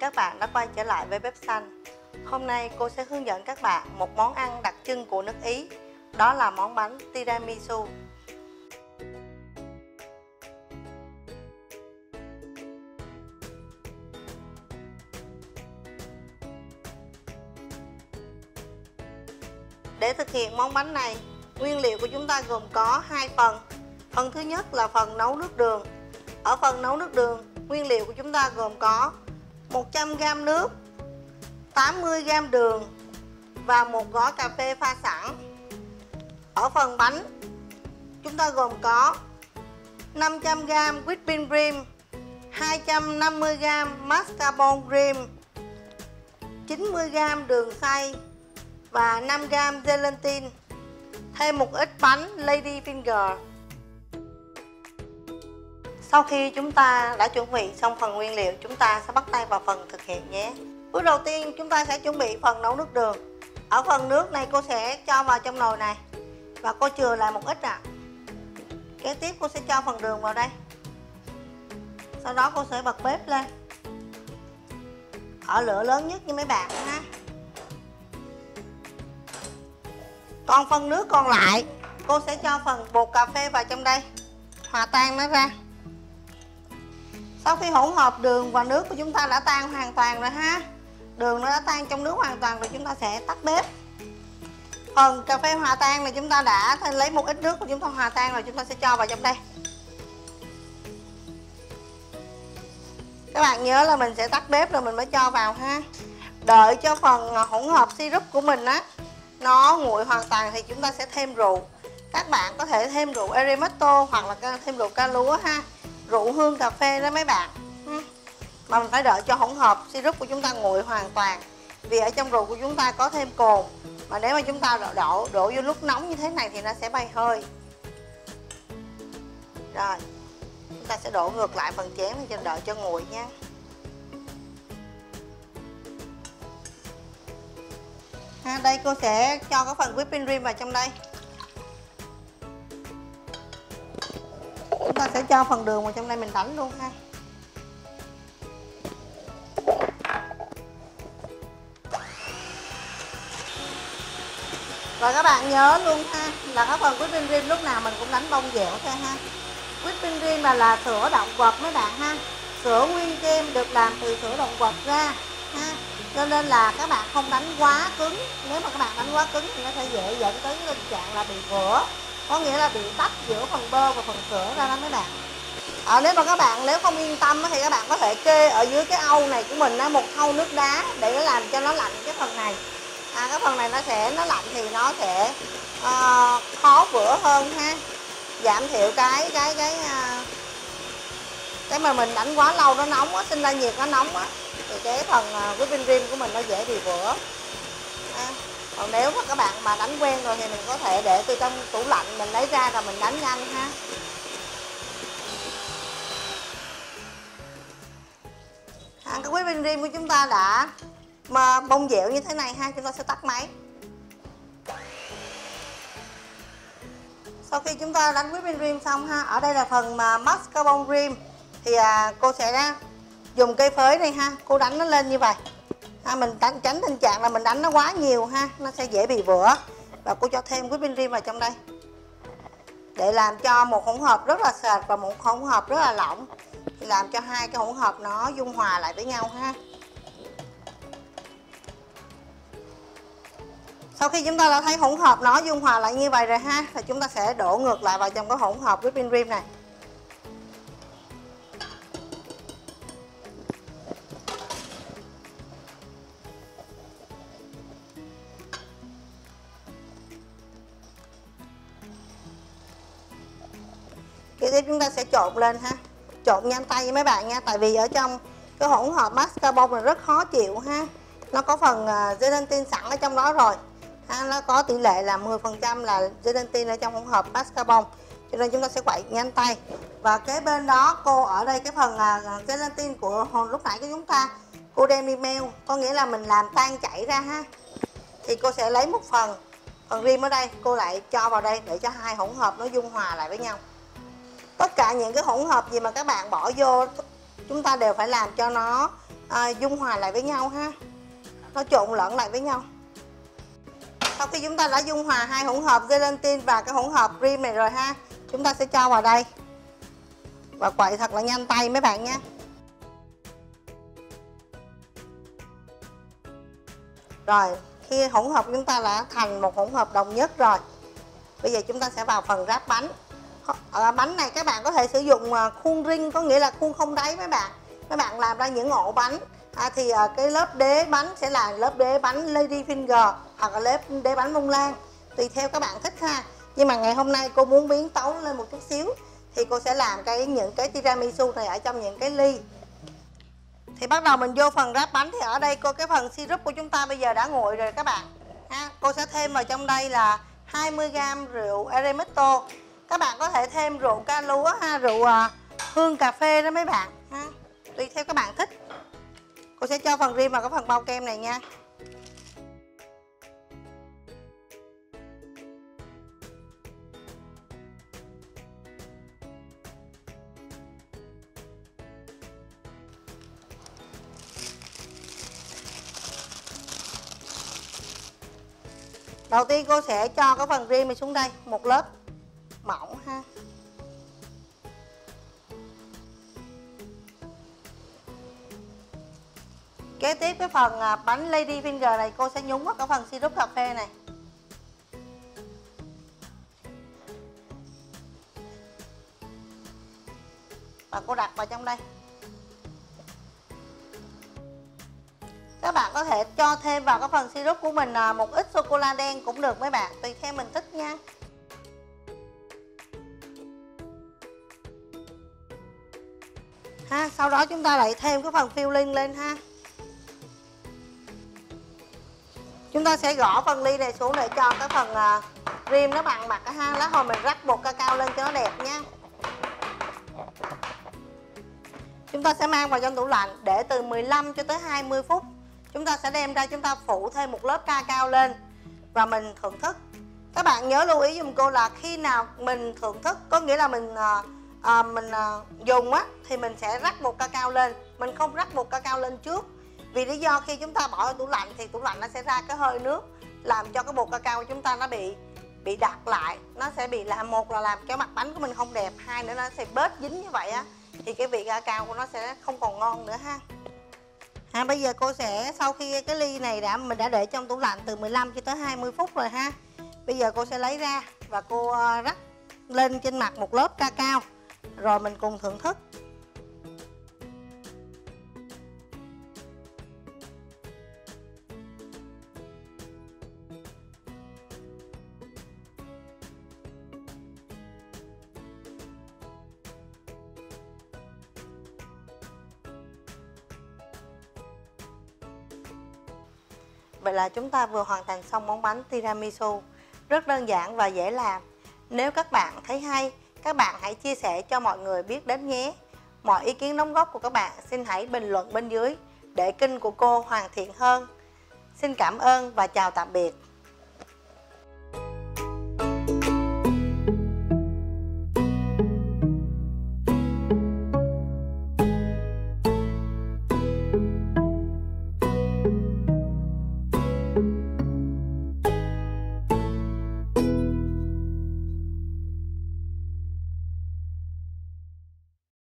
các bạn đã quay trở lại với bếp xanh. Hôm nay cô sẽ hướng dẫn các bạn một món ăn đặc trưng của nước Ý, đó là món bánh tiramisu. Để thực hiện món bánh này, nguyên liệu của chúng ta gồm có 2 phần. Phần thứ nhất là phần nấu nước đường. Ở phần nấu nước đường, nguyên liệu của chúng ta gồm có 100g nước, 80g đường và một gói cà phê pha sẵn. Ở phần bánh, chúng ta gồm có 500g whipping cream, 250g mascarpone cream, 90g đường xay và 5g gelatin, thêm một ít bánh lady finger. Sau khi chúng ta đã chuẩn bị xong phần nguyên liệu, chúng ta sẽ bắt tay vào phần thực hiện nhé. Bước đầu tiên chúng ta sẽ chuẩn bị phần nấu nước đường. Ở phần nước này cô sẽ cho vào trong nồi này và cô chừa lại một ít Kế tiếp cô sẽ cho phần đường vào đây. Sau đó cô sẽ bật bếp lên ở lửa lớn nhất như mấy bạn ha. Còn phần nước còn lại, cô sẽ cho phần bột cà phê vào trong đây, hòa tan nó ra. Sau khi hỗn hợp đường và nước của chúng ta đã tan hoàn toàn rồi ha, đường nó đã tan trong nước hoàn toàn rồi, chúng ta sẽ tắt bếp. Phần cà phê hòa tan này chúng ta đã lấy một ít nước của chúng ta hòa tan rồi, chúng ta sẽ cho vào trong đây. Các bạn nhớ là mình sẽ tắt bếp rồi mình mới cho vào ha. Đợi cho phần hỗn hợp syrup của mình nó nguội hoàn toàn thì chúng ta sẽ thêm rượu. Các bạn có thể thêm rượu Aramatto hoặc là thêm rượu ca lúa ha, rượu hương cà phê đó mấy bạn. Mà mình phải đợi cho hỗn hợp syrup của chúng ta nguội hoàn toàn, vì ở trong rượu của chúng ta có thêm cồn, mà nếu mà chúng ta đổ vô lúc nóng như thế này thì nó sẽ bay hơi. Rồi chúng ta sẽ đổ ngược lại phần chén cho đợi cho nguội nha. Đây cô sẽ cho cái phần whipping cream vào trong đây. Chúng ta sẽ cho phần đường vào trong đây, mình đánh luôn ha. Và các bạn nhớ luôn ha, là cái phần whipping cream lúc nào mình cũng đánh bông dẻo thôi ha. Whipping cream là sữa động vật mấy bạn ha. Sữa nguyên kem được làm từ sữa động vật ra ha. Cho nên là các bạn không đánh quá cứng. Nếu mà các bạn đánh quá cứng thì nó sẽ dễ dẫn tới tình trạng là bị vữa. Có nghĩa là bị tách giữa phần bơ và phần sữa ra đó mấy bạn. Nếu mà các bạn không yên tâm thì các bạn có thể kê ở dưới cái âu này của mình một thau nước đá để làm cho nó lạnh cái phần này. Cái phần này nó lạnh thì nó sẽ khó vữa hơn ha, giảm thiểu cái mà mình đánh quá lâu nó nóng sinh ra nhiệt nó nóng thì cái phần whipping cream của mình nó dễ bị vữa. Còn nếu mà các bạn mà đánh quen rồi thì mình có thể để từ trong tủ lạnh mình lấy ra rồi mình đánh nhanh ha. Cái whipping cream của chúng ta đã bông dẻo như thế này ha, chúng ta sẽ tắt máy. Sau khi chúng ta đánh whipping cream xong ha, ở đây là phần mascarpone cream thì cô sẽ dùng cây phới này ha, cô đánh nó lên như vậy. Mình tránh tình trạng là mình đánh nó quá nhiều ha, nó sẽ dễ bị vữa. Và cô cho thêm whipping cream vào trong đây để làm cho một hỗn hợp rất là sệt và một hỗn hợp rất là lỏng, thì làm cho hai cái hỗn hợp nó dung hòa lại với nhau ha. Sau khi chúng ta đã thấy hỗn hợp nó dung hòa lại như vậy rồi ha, thì chúng ta sẽ đổ ngược lại vào trong cái hỗn hợp whipping cream này. Kế tiếp chúng ta sẽ trộn lên ha, trộn nhanh tay với mấy bạn nha, tại vì ở trong cái hỗn hợp mascarpone này rất khó chịu ha, nó có phần gelatin sẵn ở trong đó rồi. Nó có tỷ lệ là 10% là gelatin ở trong hỗn hợp mascarpone, cho nên chúng ta sẽ quậy nhanh tay. Và kế bên đó cô ở đây cái phần gelatin của lúc nãy của chúng ta cô đem đi melt, có nghĩa là mình làm tan chảy ra ha, thì cô sẽ lấy một phần cream ở đây cô lại cho vào đây để cho hai hỗn hợp nó dung hòa lại với nhau. Tất cả những cái hỗn hợp gì mà các bạn bỏ vô chúng ta đều phải làm cho nó dung hòa lại với nhau ha, nó trộn lẫn lại với nhau. Sau khi chúng ta đã dung hòa hai hỗn hợp gelatin và cái hỗn hợp cream này rồi ha, chúng ta sẽ cho vào đây và quậy thật là nhanh tay mấy bạn nha. Rồi khi hỗn hợp chúng ta đã thành một hỗn hợp đồng nhất rồi, bây giờ chúng ta sẽ vào phần ráp bánh. Bánh này các bạn có thể sử dụng khuôn ring, có nghĩa là khuôn không đáy mấy bạn. Các bạn làm ra những ổ bánh thì cái lớp đế bánh sẽ là lớp đế bánh lady finger hoặc là lớp đế bánh bông lan, tùy theo các bạn thích ha. Nhưng mà ngày hôm nay cô muốn biến tấu lên một chút xíu thì cô sẽ làm những cái tiramisu này ở trong những cái ly. Thì bắt đầu mình vô phần ráp bánh. Thì ở đây cái phần syrup của chúng ta bây giờ đã nguội rồi các bạn ha. Cô sẽ thêm vào trong đây là 20g rượu Aramitto. Các bạn có thể thêm rượu ca lúa ha, rượu hương cà phê đó mấy bạn ha, tùy theo các bạn thích. Cô sẽ cho phần rim vào cái phần bao kem này nha. Đầu tiên cô sẽ cho cái phần rim này xuống đây, một lớp mỏng ha. Kế tiếp cái phần bánh lady finger này cô sẽ nhúng vào cái phần syrup cà phê này. Và cô đặt vào trong đây. Các bạn có thể cho thêm vào cái phần syrup của mình một ít sô cô la đen cũng được mấy bạn, tùy theo mình thích nha. Ha, sau đó chúng ta lại thêm cái phần filling lên ha. Chúng ta sẽ gõ phần ly này xuống để cho cái phần rim nó bằng mặt ha. Lát hồi mình rắc bột cacao lên cho nó đẹp nha. Chúng ta sẽ mang vào trong tủ lạnh để từ 15 cho tới 20 phút. Chúng ta sẽ đem ra, chúng ta phủ thêm một lớp cacao lên và mình thưởng thức. Các bạn nhớ lưu ý giùm cô là khi nào mình thưởng thức, có nghĩa là mình dùng thì mình sẽ rắc bột cacao lên. Mình không rắc bột cacao lên trước. Vì lý do khi chúng ta bỏ vào tủ lạnh thì tủ lạnh nó sẽ ra cái hơi nước, làm cho cái bột cacao của chúng ta nó bị đặc lại. Nó sẽ bị một là làm cái mặt bánh của mình không đẹp, hai nữa nó sẽ bết dính như vậy á, thì cái vị cacao của nó sẽ không còn ngon nữa ha. Bây giờ cô sẽ, sau khi cái ly này mình đã để trong tủ lạnh từ 15 cho tới 20 phút rồi ha. Bây giờ cô sẽ lấy ra và cô rắc lên trên mặt một lớp cacao, rồi mình cùng thưởng thức. Vậy là chúng ta vừa hoàn thành xong món bánh tiramisu. Rất đơn giản và dễ làm. Nếu các bạn thấy hay, các bạn hãy chia sẻ cho mọi người biết đến nhé. Mọi ý kiến đóng góp của các bạn xin hãy bình luận bên dưới để kênh của cô hoàn thiện hơn. Xin cảm ơn và chào tạm biệt.